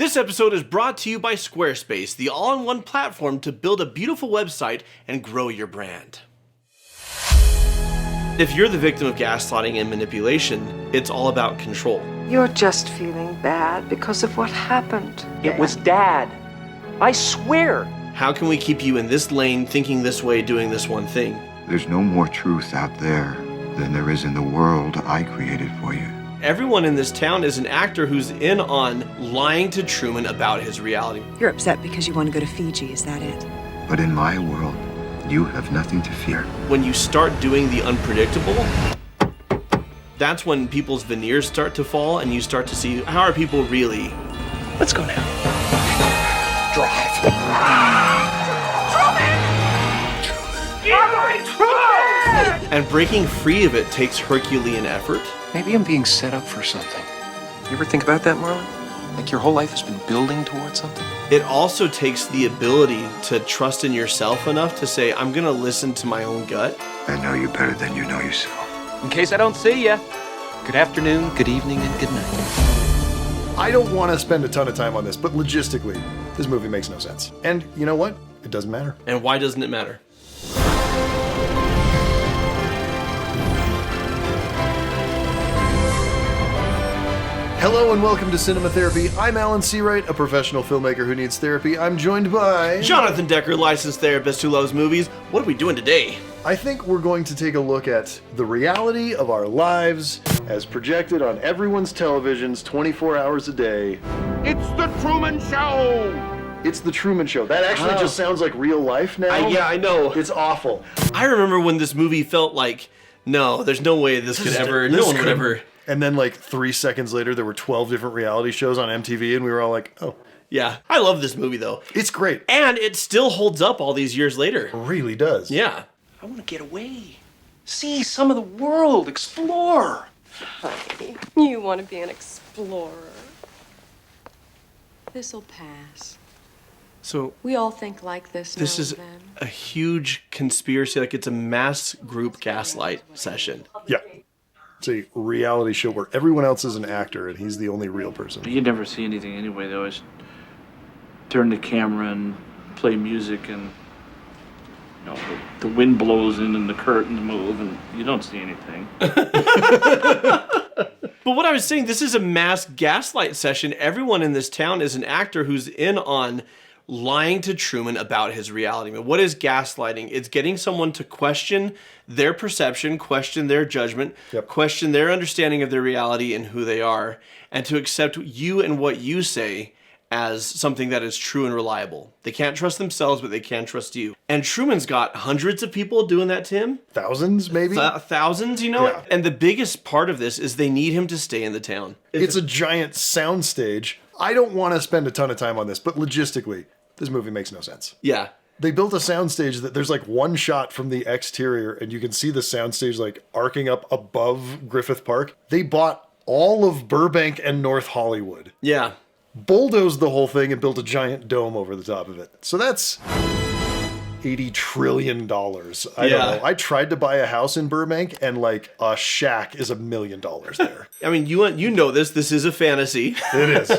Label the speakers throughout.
Speaker 1: This episode is brought to you by Squarespace, the all-in-one platform to build a beautiful website and grow your brand. If you're the victim of gaslighting and manipulation, it's all about control.
Speaker 2: You're just feeling bad because of what happened.
Speaker 3: It was Dad. I swear.
Speaker 1: How can we keep you in this lane, thinking this way, doing this one thing?
Speaker 4: There's no more truth out there than there is in the world I created for you.
Speaker 1: Everyone in this town is an actor who's in on lying to Truman about his reality.
Speaker 5: You're upset because you want to go to Fiji, is that it?
Speaker 4: But in my world, you have nothing to fear.
Speaker 1: When you start doing the unpredictable, that's when people's veneers start to fall and you start to see, how are people really?
Speaker 3: Let's go now.
Speaker 4: Drive.
Speaker 1: And breaking free of it takes Herculean effort.
Speaker 3: Maybe I'm being set up for something. You ever think about that, Marlon? Like your whole life has been building towards something?
Speaker 1: It also takes the ability to trust in yourself enough to say, I'm gonna listen to my own gut.
Speaker 4: I know you better than you know yourself.
Speaker 3: In case I don't see ya. Good afternoon, good evening, and good night.
Speaker 6: I don't want to spend a ton of time on this, but logistically, this movie makes no sense. And you know what? It doesn't matter.
Speaker 1: And why doesn't it matter?
Speaker 6: Hello and welcome to Cinema Therapy. I'm Alan Seawright, a professional filmmaker who needs therapy. I'm joined by...
Speaker 1: Jonathan Decker, licensed therapist who loves movies. What are we doing today?
Speaker 6: I think we're going to take a look at the reality of our lives as projected on everyone's televisions 24 hours a day.
Speaker 7: It's the Truman Show!
Speaker 6: It's the Truman Show. That actually just sounds like real life now.
Speaker 1: Yeah, I know.
Speaker 6: It's awful.
Speaker 1: I remember when this movie felt like, no, there's no way this could ever, no one would ever...
Speaker 6: And then like 3 seconds later, there were 12 different reality shows on MTV, and we were all like, oh.
Speaker 1: Yeah, I love this movie though.
Speaker 6: It's great.
Speaker 1: And it still holds up all these years later.
Speaker 6: It really does.
Speaker 1: Yeah.
Speaker 3: I want to get away. See some of the world. Explore.
Speaker 8: Honey, you want to be an explorer. This'll pass.
Speaker 1: So
Speaker 8: We all think like this now
Speaker 1: this is
Speaker 8: and then.
Speaker 1: a huge conspiracy, like it's a mass group gaslight session.
Speaker 6: Yeah. It's a reality show where everyone else is an actor and he's the only real person.
Speaker 9: You never see anything anyway. They always turn the camera and play music, and you know the wind blows in and the curtains move, and you don't see anything.
Speaker 1: But what I was saying, this is a mass gaslight session. Everyone in this town is an actor who's in on lying to Truman about his reality. I mean, what is gaslighting? It's getting someone to question their perception, question their judgment, question their understanding of their reality and who they are, and to accept you and what you say as something that is true and reliable. They can't trust themselves, but they can trust you. And Truman's got hundreds of people doing that to him.
Speaker 6: Thousands, maybe?
Speaker 1: Thousands, you know?
Speaker 6: Yeah.
Speaker 1: And the biggest part of this is they need him to stay in the town.
Speaker 6: It's a giant soundstage. I don't want to spend a ton of time on this, but logistically, this movie makes no sense.
Speaker 1: Yeah.
Speaker 6: They built a soundstage that there's like one shot from the exterior and you can see the soundstage like arcing up above Griffith Park. They bought all of Burbank and North Hollywood.
Speaker 1: Yeah.
Speaker 6: Bulldozed the whole thing and built a giant dome over the top of it. So that's $80 trillion. I don't know. I tried to buy a house in Burbank and like a shack is $1 million there.
Speaker 1: I mean, you know this. This is a fantasy.
Speaker 6: It is.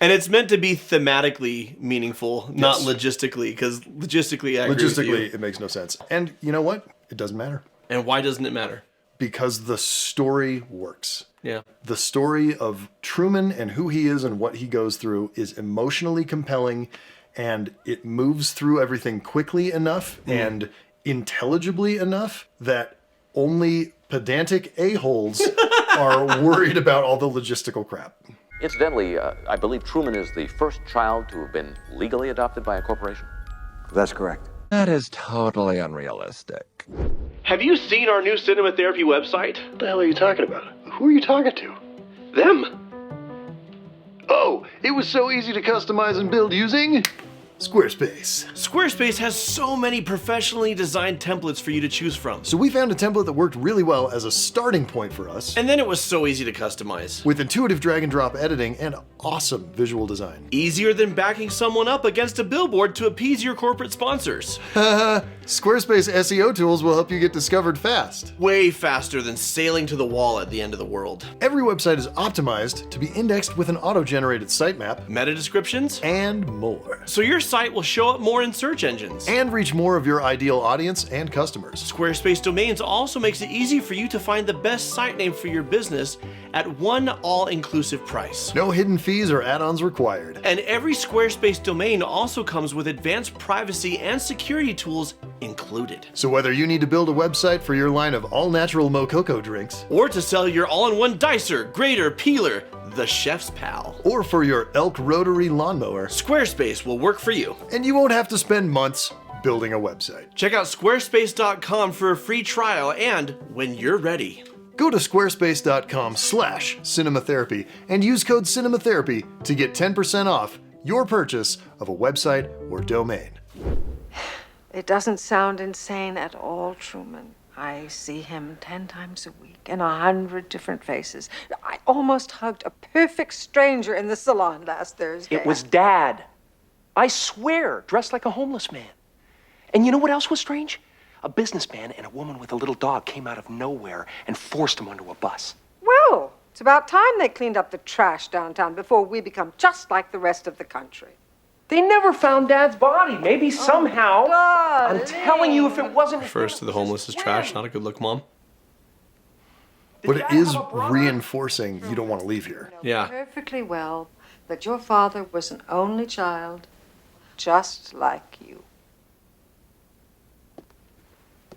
Speaker 1: And it's meant to be thematically meaningful, not logistically, because logistically, I agree with you.
Speaker 6: It makes no sense. And you know what? It doesn't matter.
Speaker 1: And why doesn't it matter?
Speaker 6: Because the story works.
Speaker 1: Yeah.
Speaker 6: The story of Truman and who he is and what he goes through is emotionally compelling, and it moves through everything quickly enough and intelligibly enough that only pedantic a-holes are worried about all the logistical crap.
Speaker 10: Incidentally, I believe Truman is the first child to have been legally adopted by a corporation.
Speaker 4: That's correct.
Speaker 7: That is totally unrealistic.
Speaker 1: Have you seen our new Cinema Therapy website?
Speaker 6: What the hell are you talking about? Who are you talking to?
Speaker 1: Them.
Speaker 6: Oh, it was so easy to customize and build using Squarespace.
Speaker 1: Squarespace has so many professionally designed templates for you to choose from.
Speaker 6: So we found a template that worked really well as a starting point for us,
Speaker 1: And then it was so easy to customize.
Speaker 6: with intuitive drag and drop editing and awesome visual design.
Speaker 1: Easier than backing someone up against a billboard to appease your corporate sponsors.
Speaker 6: Squarespace SEO tools will help you get discovered fast.
Speaker 1: Way faster than sailing to the wall at the end of the world.
Speaker 6: Every website is optimized to be indexed with an auto-generated sitemap
Speaker 1: Meta descriptions,
Speaker 6: and more.
Speaker 1: so your site will show up more in search engines.
Speaker 6: And reach more of your ideal audience and customers.
Speaker 1: Squarespace Domains also makes it easy for you to find the best site name for your business at one all-inclusive price.
Speaker 6: No hidden fees or add-ons required.
Speaker 1: And every Squarespace domain also comes with advanced privacy and security tools included.
Speaker 6: So whether you need to build a website for your line of all-natural Mococo drinks,
Speaker 1: Or to sell your all-in-one dicer, grater, peeler, the chef's pal,
Speaker 6: or for your elk rotary lawnmower,
Speaker 1: Squarespace will work for you.
Speaker 6: and you won't have to spend months building a website.
Speaker 1: Check out squarespace.com for a free trial, and when you're ready,
Speaker 6: Go to squarespace.com/cinematherapy and use code cinematherapy to get 10% off your purchase of a website or domain.
Speaker 2: It doesn't sound insane at all, Truman. I see him 10 times a week in 100 different faces. I almost hugged a perfect stranger in the salon last Thursday.
Speaker 3: It was Dad. I swear, dressed like a homeless man. And you know what else was strange? A businessman and a woman with a little dog came out of nowhere and forced him onto a bus.
Speaker 2: Well, it's about time they cleaned up the trash downtown before we become just like the rest of the country.
Speaker 3: They never found Dad's body. Maybe somehow.
Speaker 2: God,
Speaker 3: I'm telling you, if it wasn't...
Speaker 1: refers to the homeless as trash. Not a good look, Mom.
Speaker 6: But it is reinforcing you don't want to leave here.
Speaker 1: Yeah.
Speaker 2: Perfectly well that your father was an only child, just like you.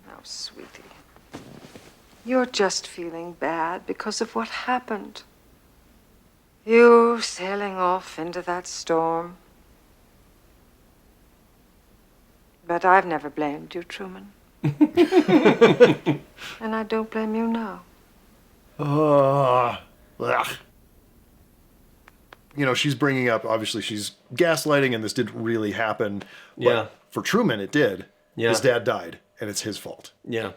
Speaker 2: Now, sweetie, you're just feeling bad because of what happened. You sailing off into that storm. But I've never blamed you, Truman. And I don't blame you now.
Speaker 6: Ugh. You know, she's bringing up, obviously, she's gaslighting, and this didn't really happen. But
Speaker 1: Yeah.
Speaker 6: for Truman, it did.
Speaker 1: Yeah.
Speaker 6: His dad died, and it's his fault.
Speaker 1: Yeah.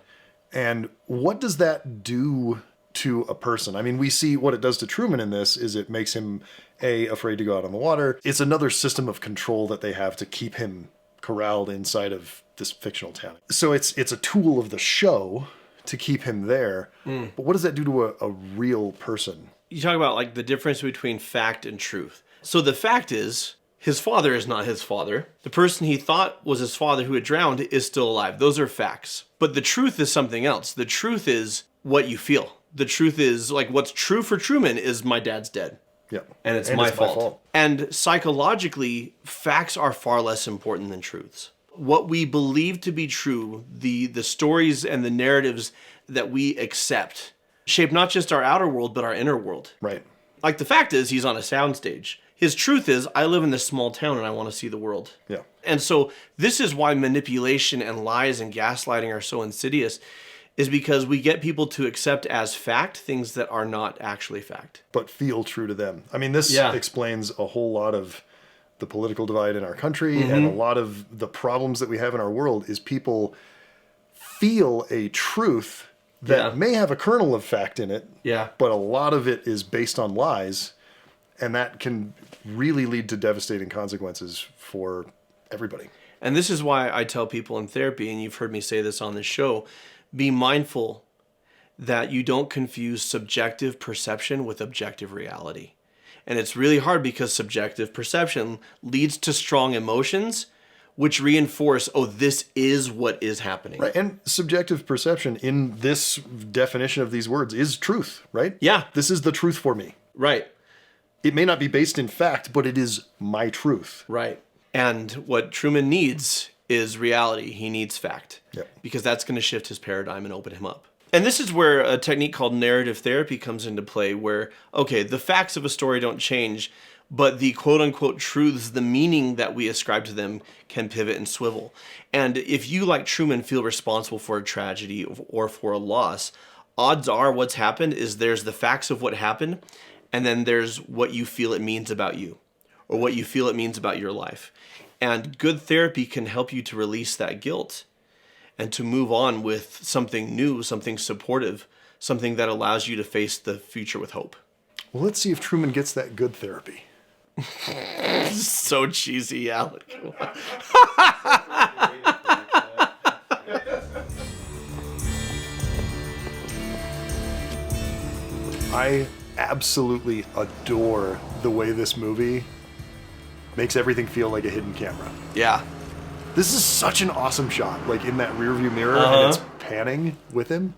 Speaker 6: And what does that do to a person? I mean, we see what it does to Truman in this is it makes him, afraid to go out on the water. It's another system of control that they have to keep him corralled inside of this fictional town. So it's a tool of the show to keep him there. But what does that do to a real person?
Speaker 1: You talk about like the difference between fact and truth. So the fact is, his father is not his father. The person he thought was his father who had drowned is still alive. Those are facts. But the truth is something else. The truth is what you feel. The truth is, like, what's true for Truman is my dad's dead.
Speaker 6: Yeah.
Speaker 1: And it's my fault. And psychologically, facts are far less important than truths. What we believe to be true, the stories and the narratives that we accept, shape not just our outer world, but our inner world.
Speaker 6: Right.
Speaker 1: Like, the fact is, he's on a soundstage. His truth is, I live in this small town and I want to see the world.
Speaker 6: Yeah.
Speaker 1: And so this is why manipulation and lies and gaslighting are so insidious, is because we get people to accept as fact things that are not actually fact.
Speaker 6: But feel true to them. I mean, this explains a whole lot of the political divide in our country, and a lot of the problems that we have in our world is people feel a truth that may have a kernel of fact in it, but a lot of it is based on lies, and that can really lead to devastating consequences for everybody.
Speaker 1: And this is why I tell people in therapy, and you've heard me say this on this show, be mindful that you don't confuse subjective perception with objective reality. And it's really hard because subjective perception leads to strong emotions, which reinforce, oh, this is what is happening.
Speaker 6: Right. And subjective perception in this definition of these words is truth, right?
Speaker 1: Yeah.
Speaker 6: This is the truth for me.
Speaker 1: Right.
Speaker 6: It may not be based in fact, but it is my truth.
Speaker 1: Right. And what Truman needs is reality. He needs fact.
Speaker 6: Yep.
Speaker 1: Because that's going to shift his paradigm and open him up. And this is where a technique called narrative therapy comes into play, where, okay, the facts of a story don't change, but the quote-unquote truths, the meaning that we ascribe to them, can pivot and swivel. And if you, like Truman, feel responsible for a tragedy or for a loss, odds are what's happened is there's the facts of what happened, and then there's what you feel it means about you. or what you feel it means about your life. And good therapy can help you to release that guilt and to move on with something new, something supportive, something that allows you to face the future with hope.
Speaker 6: Well, let's see if Truman gets that good therapy.
Speaker 1: So cheesy, Alec.
Speaker 6: I absolutely adore the way this movie makes everything feel like a hidden camera.
Speaker 1: Yeah.
Speaker 6: This is such an awesome shot, like in that rearview mirror, and it's panning with him.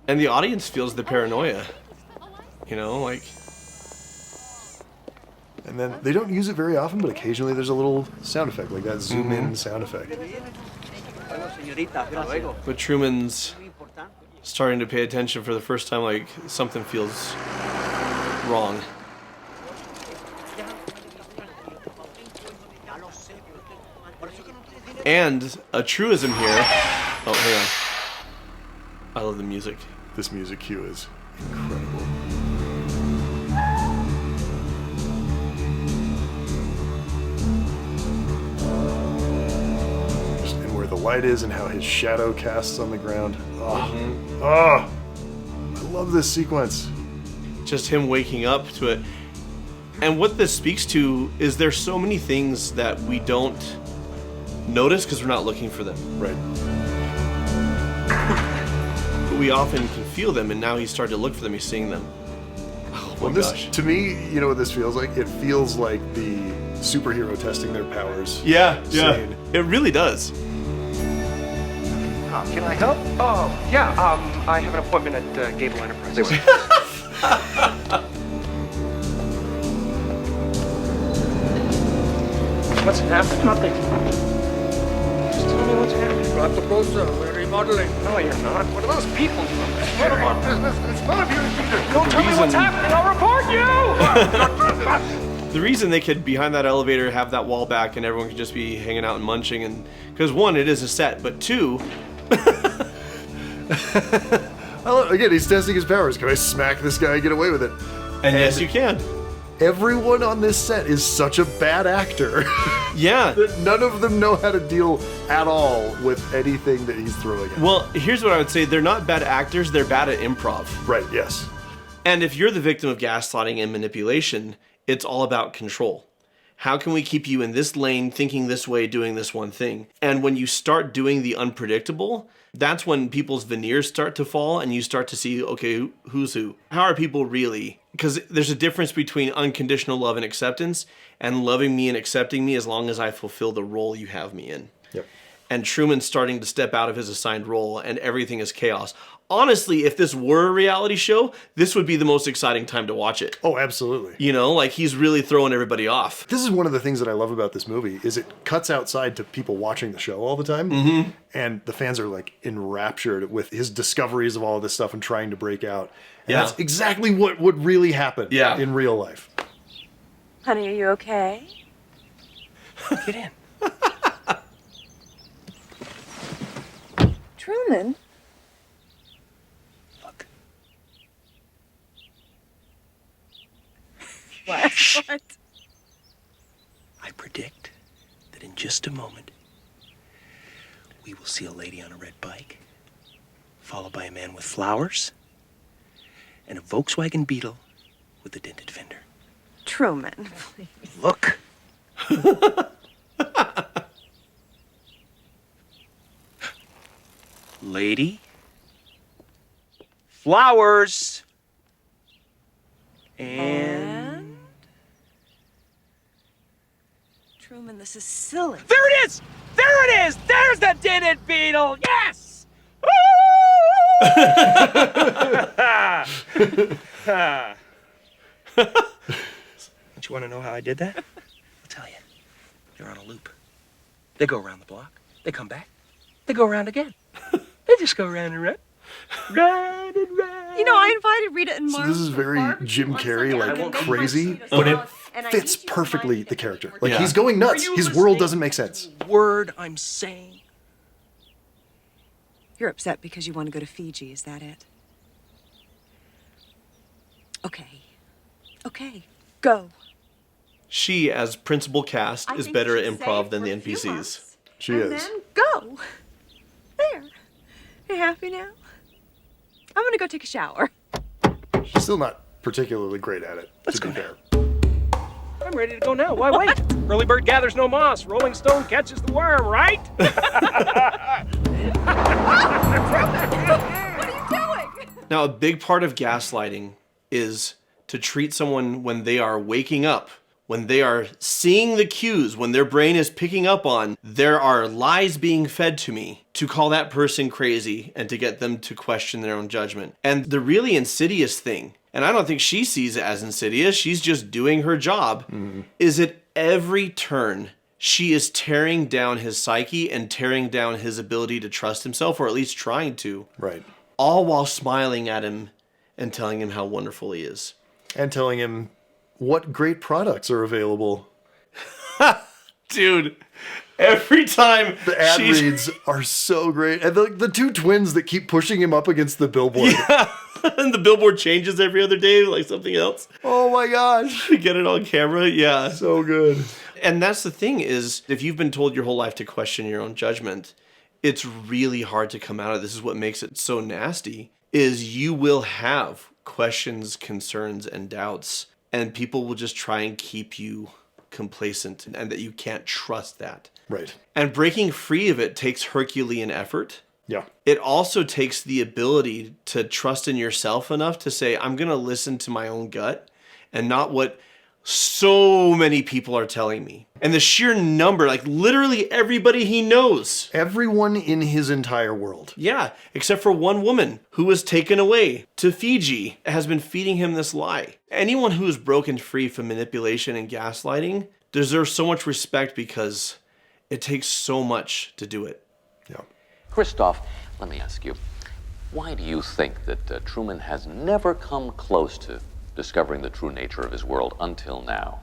Speaker 1: And the audience feels the paranoia. You know, like...
Speaker 6: And then they don't use it very often, but occasionally there's a little sound effect, like that zoom-in sound effect.
Speaker 1: But Truman's starting to pay attention for the first time, like something feels wrong. And a truism here. Oh, hang on. I love the music.
Speaker 6: This music cue is incredible. And where the light is and how his shadow casts on the ground. I love this sequence.
Speaker 1: Just him waking up to it. And what this speaks to is there's so many things that we don't notice because we're not looking for them.
Speaker 6: Right.
Speaker 1: But we often can feel them, and now he's starting to look for them, he's seeing them. Oh my gosh.
Speaker 6: To me, you know what this feels like? It feels like the superhero testing their powers.
Speaker 1: Yeah.
Speaker 6: Scene.
Speaker 1: It really does.
Speaker 3: Can I help? Oh, yeah, I have an appointment at Gable Enterprises. What's happening? Nothing. Just tell me what's happening.
Speaker 11: Got the poster. We're remodeling.
Speaker 3: No, you're not. What are those people doing? It's none of our business. It's none of your business. Don't tell me what's happening. I'll report you!
Speaker 1: The reason they could, behind that elevator, have that wall back and everyone could just be hanging out and munching, and because one, it is a set, but two...
Speaker 6: Again, he's testing his powers. Can I smack this guy and get away with it?
Speaker 1: And yes, you can.
Speaker 6: Everyone on this set is such a bad actor.
Speaker 1: Yeah.
Speaker 6: That none of them know how to deal at all with anything that he's throwing at.
Speaker 1: Well, here's what I would say. They're not bad actors, they're bad at improv.
Speaker 6: Right, yes.
Speaker 1: And if you're the victim of gaslighting and manipulation, it's all about control. How can we keep you in this lane, thinking this way, doing this one thing? And when you start doing the unpredictable, that's when people's veneers start to fall and you start to see, okay, who's who? How are people really? Because there's a difference between unconditional love and acceptance and loving me and accepting me as long as I fulfill the role you have me in.
Speaker 6: Yep.
Speaker 1: And Truman's starting to step out of his assigned role and everything is chaos. Honestly, if this were a reality show, this would be the most exciting time to watch it.
Speaker 6: Oh, absolutely.
Speaker 1: You know, like he's really throwing everybody off.
Speaker 6: This is one of the things that I love about this movie is it cuts outside to people watching the show all the time. And the fans are like enraptured with his discoveries of all of this stuff and trying to break out. And that's exactly what would really happen in real life.
Speaker 8: Honey, are you okay?
Speaker 3: Get in.
Speaker 8: Truman?
Speaker 3: Look.
Speaker 8: What?
Speaker 3: I predict that in just a moment, we will see a lady on a red bike, followed by a man with flowers, and a Volkswagen Beetle with a dented fender.
Speaker 8: Truman, please.
Speaker 3: Look. Lady. Flowers. And...
Speaker 8: Truman, this is silly.
Speaker 3: There it is! There it is! There's the dented beetle! Yes! Don't you want to know how I did that? I'll tell you. They're on a loop. They go around the block. They come back. They go around again. They just go round and round. Round and round.
Speaker 8: You know, I invited Rita and Mark.
Speaker 6: So this is very Jim Carrey, like crazy, but it fits perfectly the character. Like he's going nuts. His world doesn't make sense.
Speaker 3: Word I'm saying.
Speaker 5: You're upset because you want to go to Fiji, is that it? Okay. Okay, go.
Speaker 1: She, as principal cast, is better at improv than the NPCs.
Speaker 6: She is.
Speaker 8: Then go. There. You happy now? I'm gonna go take a shower.
Speaker 6: She's still not particularly great at it, to be fair.
Speaker 3: I'm ready to go now. Why wait? Early bird gathers no moss. Rolling stone catches the worm, right?
Speaker 8: What are you doing?
Speaker 1: Now, a big part of gaslighting is to treat someone when they are waking up, when they are seeing the cues, when their brain is picking up on, there are lies being fed to me, to call that person crazy and to get them to question their own judgment. And the really insidious thing, and I don't think she sees it as insidious, she's just doing her job, is at every turn, she is tearing down his psyche and tearing down his ability to trust himself, or at least trying to.
Speaker 6: Right.
Speaker 1: All while smiling at him and telling him how wonderful he is.
Speaker 6: And telling him what great products are available.
Speaker 1: Dude, every time
Speaker 6: the ad reads are so great. And the two twins that keep pushing him up against the billboard.
Speaker 1: Yeah. And the billboard changes every other day, like something else.
Speaker 6: Oh my gosh.
Speaker 1: To get it on camera, yeah.
Speaker 6: So good.
Speaker 1: And that's the thing is, if you've been told your whole life to question your own judgment, it's really hard to come out of. This is what makes it so nasty, is you will have questions, concerns, and doubts. And people will just try and keep you complacent and that you can't trust that.
Speaker 6: Right.
Speaker 1: And breaking free of it takes Herculean effort.
Speaker 6: Yeah.
Speaker 1: It also takes the ability to trust in yourself enough to say, I'm going to listen to my own gut and not what so many people are telling me. And the sheer number, like literally everybody he knows.
Speaker 6: Everyone in his entire world.
Speaker 1: Yeah, except for one woman who was taken away to Fiji, has been feeding him this lie. Anyone who is broken free from manipulation and gaslighting deserves so much respect because it takes so much to do it.
Speaker 6: Yeah.
Speaker 10: Christoph, let me ask you, why do you think that Truman has never come close to discovering the true nature of his world until now?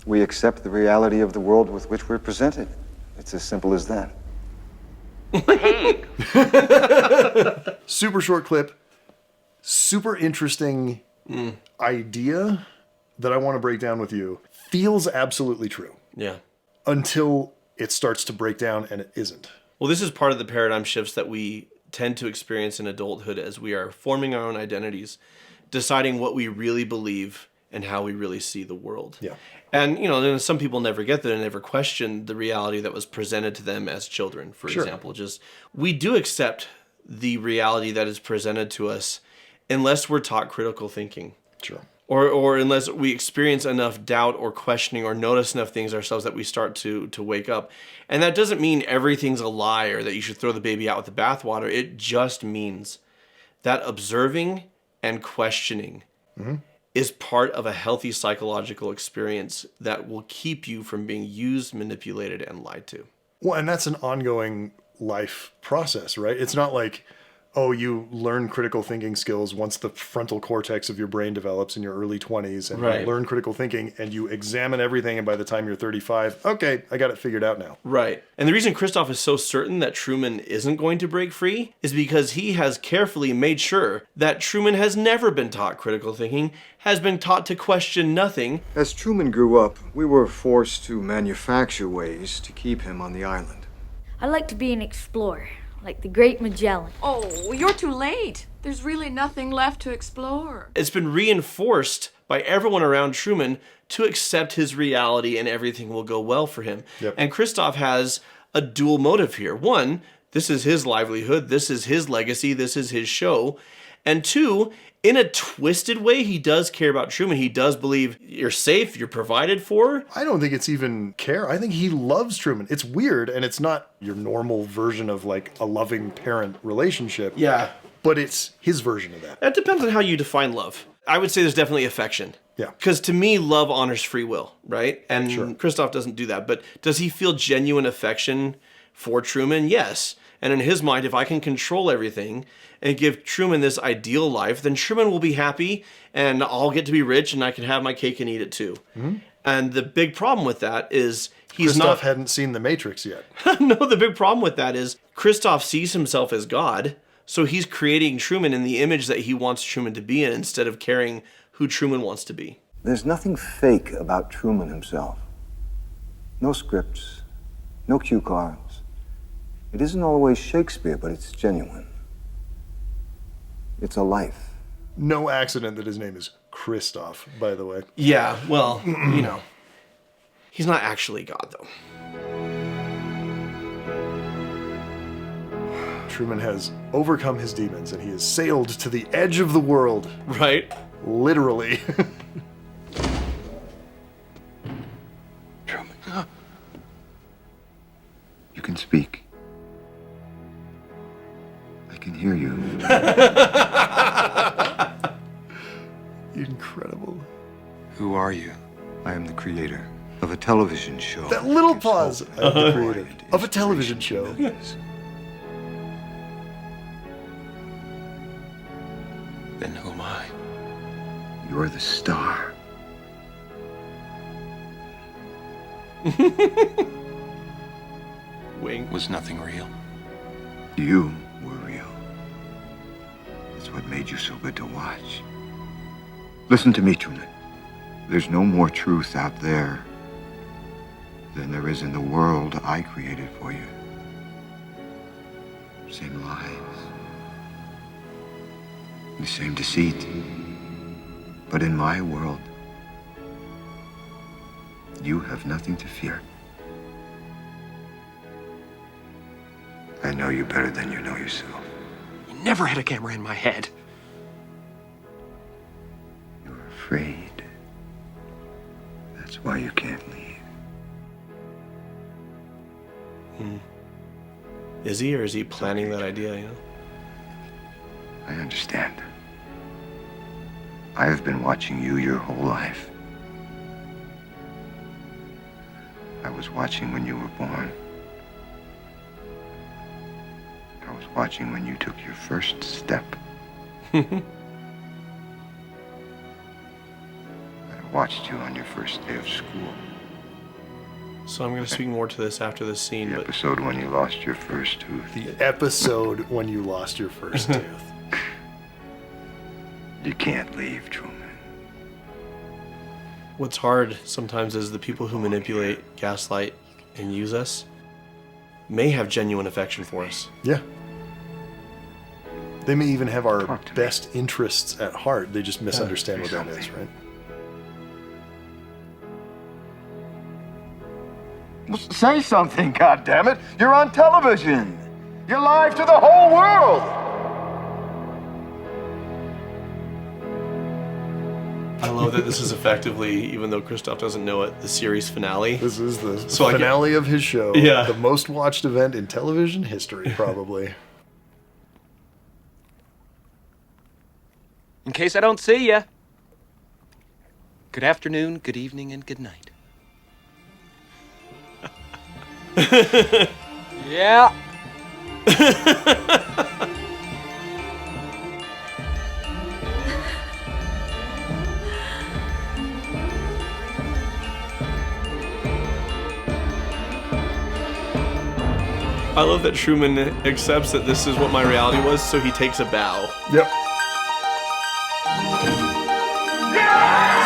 Speaker 12: We accept the reality of the world with which we're presented. It's as simple as that.
Speaker 6: Super short clip. Super interesting idea that I want to break down with you. Feels absolutely true.
Speaker 1: Yeah.
Speaker 6: Until it starts to break down and it isn't.
Speaker 1: Well, this is part of the paradigm shifts that we tend to experience in adulthood as we are forming our own identities, deciding what we really believe and how we really see the world.
Speaker 6: Yeah.
Speaker 1: And, you know, some people never get there and never question the reality that was presented to them as children, for example. Just, we do accept the reality that is presented to us unless we're taught critical thinking.
Speaker 6: Sure.
Speaker 1: Or unless we experience enough doubt or questioning or notice enough things ourselves that we start to wake up. And that doesn't mean everything's a lie or that you should throw the baby out with the bathwater. It just means that observing and questioning is part of a healthy psychological experience that will keep you from being used, manipulated, and lied to.
Speaker 6: Well, and that's an ongoing life process, right? It's not like, oh, you learn critical thinking skills once the frontal cortex of your brain develops in your early 20s, and you learn critical thinking and you examine everything, and by the time you're 35, okay, I got it figured out now.
Speaker 1: Right. And the reason Christoph is so certain that Truman isn't going to break free is because he has carefully made sure that Truman has never been taught critical thinking, has been taught to question nothing.
Speaker 12: As Truman grew up, we were forced to manufacture ways to keep him on the island.
Speaker 13: I'd like to be an explorer, like the great Magellan.
Speaker 14: Oh, you're too late. There's really nothing left to explore.
Speaker 1: It's been reinforced by everyone around Truman to accept his reality and everything will go well for him.
Speaker 6: Yep.
Speaker 1: And Christoph has a dual motive here. One, this is his livelihood, this is his legacy, this is his show. And two, in a twisted way, he does care about Truman. He does believe you're safe, you're provided for.
Speaker 6: I don't think it's even care. I think he loves Truman. It's weird, and it's not your normal version of like a loving parent relationship.
Speaker 1: Yeah.
Speaker 6: But it's his version of that.
Speaker 1: That depends on how you define love. I would say there's definitely affection.
Speaker 6: Yeah.
Speaker 1: Because to me, love honors free will, right? And Christoph doesn't do that. But does he feel genuine affection for Truman? Yes. And in his mind, if I can control everything and give Truman this ideal life, then Truman will be happy and I'll get to be rich and I can have my cake and eat it too. Mm-hmm. And the big problem with that is
Speaker 6: Christoph hadn't seen The Matrix yet.
Speaker 1: No, the big problem with that is Christoph sees himself as God. So he's creating Truman in the image that he wants Truman to be in instead of caring who Truman wants to be.
Speaker 12: There's nothing fake about Truman himself. No scripts, no cue cards. It isn't always Shakespeare, but it's genuine. It's a life.
Speaker 6: No accident that his name is Christoph, by the way.
Speaker 1: Yeah, well, you know. He's not actually God, though.
Speaker 6: Truman has overcome his demons and he has sailed to the edge of the world.
Speaker 1: Right?
Speaker 6: Literally.
Speaker 4: Truman. You can speak. I can hear you.
Speaker 6: Incredible.
Speaker 4: Who are you? I am the creator of a television show.
Speaker 6: That little pause. I am the creator of a television show.
Speaker 3: Then who am I?
Speaker 4: You're the star.
Speaker 1: Wing.
Speaker 3: Was nothing real?
Speaker 4: You were real. That's what made you so good to watch. Listen to me, Truman. There's no more truth out there than there is in the world I created for you. Same lies. The same deceit. But in my world, you have nothing to fear. I know you better than you know yourself.
Speaker 3: You never had a camera in my head.
Speaker 4: You're afraid. That's why you can't leave.
Speaker 1: Is he, or is he planning that idea, you know?
Speaker 4: I understand. I have been watching you your whole life. I was watching when you were born. I was watching when you took your first step. I watched you on your first day of school.
Speaker 1: So I'm going to speak more to this after this scene.
Speaker 4: The episode when you lost your first tooth.
Speaker 6: The episode when you lost your first tooth.
Speaker 4: You can't leave, Truman.
Speaker 1: What's hard sometimes is the people who manipulate, gaslight, and use us may have genuine affection for us.
Speaker 6: Yeah. They may even have our best interests at heart. They just misunderstand what that is, right?
Speaker 12: Well, say something, goddammit! You're on television! You're live to the whole world!
Speaker 1: I love that this is effectively, even though Christoph doesn't know it, the series finale.
Speaker 6: This is the finale of his show.
Speaker 1: Yeah.
Speaker 6: The most watched event in television history, probably.
Speaker 3: In case I don't see ya. Good afternoon, good evening, and good night.
Speaker 11: Yeah.
Speaker 1: I love that Truman accepts that this is what my reality was, so he takes a bow.
Speaker 6: Yep.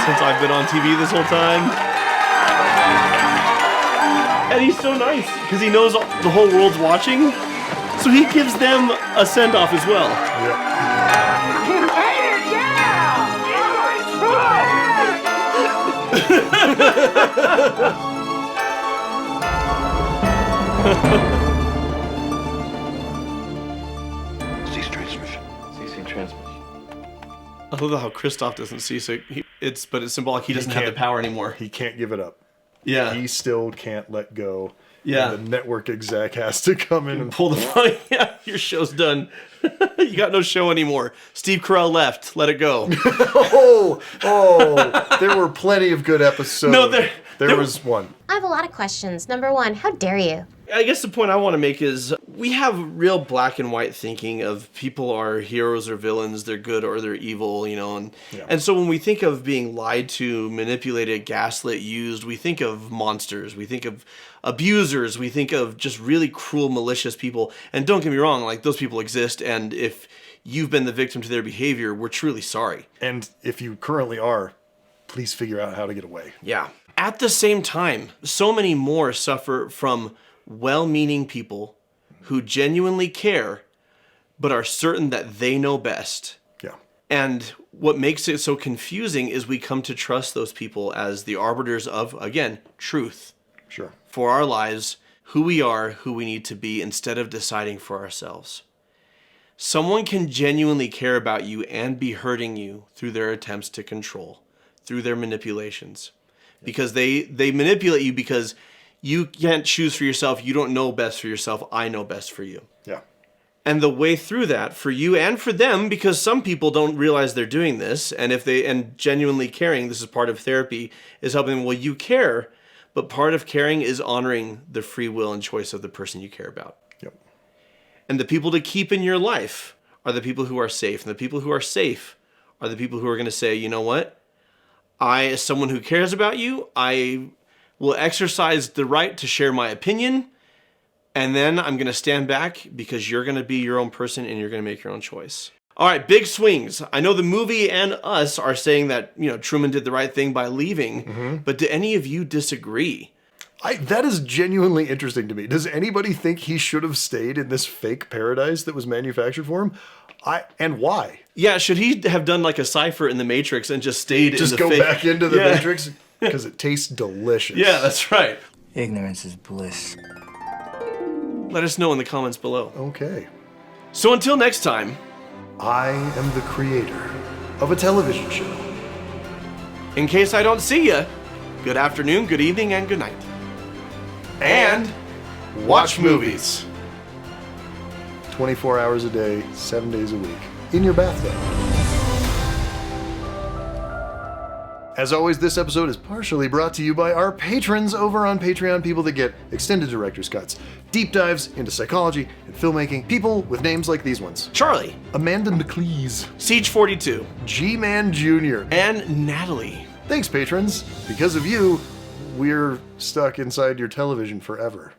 Speaker 1: Since I've been on TV this whole time. And he's so nice, because he knows the whole world's watching, so he gives them a send-off as well.
Speaker 4: Cease transmission.
Speaker 1: Ceasing transmission. I love how Christoph doesn't cease it. But it's symbolic. He doesn't have the power anymore.
Speaker 6: He can't give it up.
Speaker 1: Yeah.
Speaker 6: He still can't let go.
Speaker 1: Yeah.
Speaker 6: And the network exec has to come in and
Speaker 1: pull the plug. Yeah, your show's done. You got no show anymore. Steve Carell left. Let it go.
Speaker 6: There were plenty of good episodes.
Speaker 1: No,
Speaker 6: there was one.
Speaker 15: I have a lot of questions. Number one, how dare you?
Speaker 1: I guess the point I want to make is we have real black and white thinking of people are heroes or villains, they're good or they're evil, you know. And so when we think of being lied to, manipulated, gaslit, used, we think of monsters, we think of abusers, we think of just really cruel, malicious people. And don't get me wrong, like those people exist, and if you've been the victim to their behavior, we're truly sorry.
Speaker 6: And if you currently are, please figure out how to get away.
Speaker 1: Yeah. At the same time, so many more suffer from well-meaning people who genuinely care, but are certain that they know best.
Speaker 6: Yeah.
Speaker 1: And what makes it so confusing is we come to trust those people as the arbiters of, again, truth.
Speaker 6: Sure.
Speaker 1: For our lives, who we are, who we need to be, instead of deciding for ourselves. Someone can genuinely care about you and be hurting you through their attempts to control, through their manipulations. Because they manipulate you because you can't choose for yourself. You don't know best for yourself. I know best for you.
Speaker 6: Yeah.
Speaker 1: And the way through that for you and for them, because some people don't realize they're doing this, and genuinely caring, this is part of therapy, is helping them. Well, you care, but part of caring is honoring the free will and choice of the person you care about.
Speaker 6: Yep.
Speaker 1: And the people to keep in your life are the people who are safe. And the people who are safe are the people who are going to say, you know what? I, as someone who cares about you, I will exercise the right to share my opinion. And then I'm going to stand back because you're going to be your own person and you're going to make your own choice. All right, big swings. I know the movie and us are saying that, Truman did the right thing by leaving, but do any of you disagree?
Speaker 6: That is genuinely interesting to me. Does anybody think he should have stayed in this fake paradise that was manufactured for him? And why?
Speaker 1: Yeah, should he have done like a cipher in the Matrix and just stayed in the
Speaker 6: Just go
Speaker 1: fake...
Speaker 6: back into the Matrix? Because it tastes delicious.
Speaker 1: Yeah, that's right.
Speaker 11: Ignorance is bliss.
Speaker 1: Let us know in the comments below.
Speaker 6: Okay.
Speaker 1: So until next time...
Speaker 6: I am the creator of a television show.
Speaker 1: In case I don't see you, good afternoon, good evening, and good night. And watch movies.
Speaker 6: 24 hours a day, 7 days a week. In your bathtub. As always, this episode is partially brought to you by our patrons over on Patreon, people that get extended director's cuts, deep dives into psychology and filmmaking, people with names like these ones.
Speaker 1: Charlie.
Speaker 6: Amanda McLeese.
Speaker 1: Siege42.
Speaker 6: G-Man Jr.
Speaker 1: And Natalie.
Speaker 6: Thanks, patrons. Because of you, we're stuck inside your television forever.